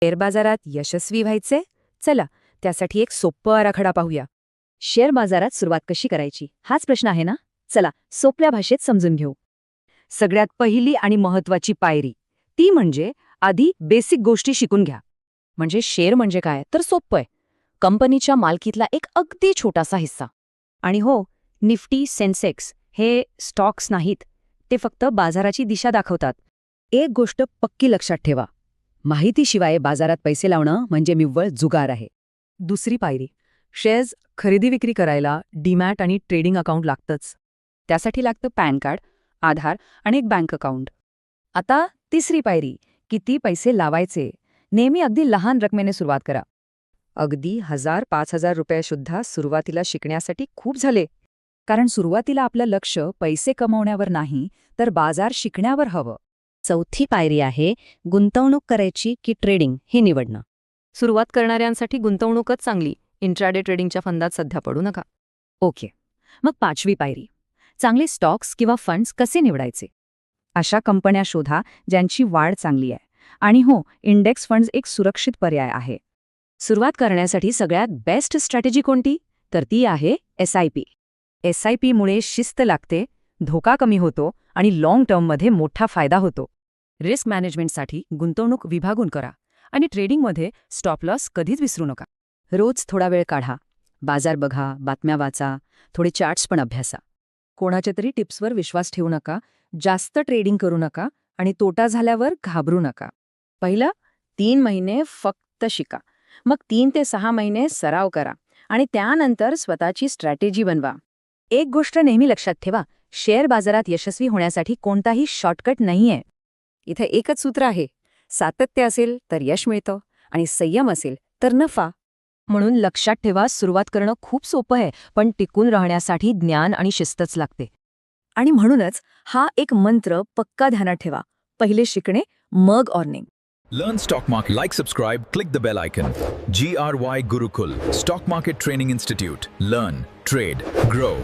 Share बाजारात यशस्वी व्हायचे? चला त्यासाठी एक सोपं आराखडा पाहूया. शेअर बाजारात सुरुवात कशी करायची हाच प्रश्न आहे ना. चला सोप्या भाषेत समजून घेऊ. सगळ्यात पहिली आणि महत्वाची पायरी ती म्हणजे आधी बेसिक गोष्टी शिकून घ्या. म्हणजे शेअर म्हणजे काय तर सोपं आहे. कंपनीच्या मालकीतला एक अगदी छोटासा हिस्सा. आणि हो, निफ्टी सेन्सेक्स हे स्टॉक्स नाहीत, ते फक्त बाजाराची दिशा दाखवतात. एक गोष्ट पक्की लक्षात ठेवा, माहितीशिवाय बाजारात पैसे लावणं म्हणजे निव्वळ जुगार आहे. दुसरी पायरी, शेअर्स खरेदी विक्री करायला डीमॅट आणि ट्रेडिंग अकाउंट लागतंच. त्यासाठी लागतं पॅन कार्ड, आधार आणि एक बँक अकाउंट. आता तिसरी पायरी, किती पैसे लावायचे. नेहमी अगदी लहान रकमेने सुरुवात करा. अगदी 1000-5000 रुपये सुद्धा सुरुवातीला शिकण्यासाठी खूप झाले. कारण सुरुवातीला आपलं लक्ष पैसे कमवण्यावर नाही तर बाजार शिकण्यावर हवं. चौथी पायरी आहे गुंतवणूक करायची की ट्रेडिंग हे निवडणं. सुरुवात करणाऱ्यांसाठी गुंतवणूकच चांगली. इंट्राडे ट्रेडिंगच्या फंदात सध्या पडू नका. ओके, मग पाचवी पायरी, चांगले स्टॉक्स किंवा फंड्स कसे निवडायचे. अशा कंपन्या शोधा ज्यांची वाढ चांगली आहे. आणि हो, इंडेक्स फंड्स एक सुरक्षित पर्याय आहे. सुरुवात करण्यासाठी सगळ्यात बेस्ट स्ट्रॅटेजी कोणती तर ती आहे SIP. SIPमुळे शिस्त लागते, धोका कमी होतो आणि लाँग टर्ममध्ये मोठा फायदा होतो. रिस्क मॅनेजमेंटसाठी गुंतवणूक विभागून करा आणि ट्रेडिंगमध्ये स्टॉप लॉस कधीच विसरू नका. रोज थोडा वेळ काढा, बाजार बघा, बातम्या वाचा, थोडे चार्ट्स पण अभ्यासा. कोणाच्या तरी टिप्सवर विश्वास ठेवू नका, जास्त ट्रेडिंग करू नका आणि तोटा झाल्यावर घाबरू नका. पहिलं 3 महिने फक्त शिका, मग 3 ते 6 महिने सराव करा आणि त्यानंतर स्वतःची स्ट्रॅटेजी बनवा. एक गोष्ट नेहमी लक्षात ठेवा, शेअर बाजारात यशस्वी होण्यासाठी कोणताही शॉर्टकट नाहीये. इथे एकच सूत्र आहे, सातत्य असेल तर यश मिळतं आणि संयम असेल तर नफा. म्हणून लक्षात ठेवा, सुरुवात करणं खूप सोपं आहे, पण टिकून राहण्यासाठी ज्ञान आणि शिस्तच लागते. आणि म्हणूनच हा एक मंत्र पक्का ध्यानात ठेवा, पहिले शिकणे मग earning. Learn stock market. Like, subscribe, click the bell icon. GRY Gurukul Stock Market Training Institute. Learn, trade, grow.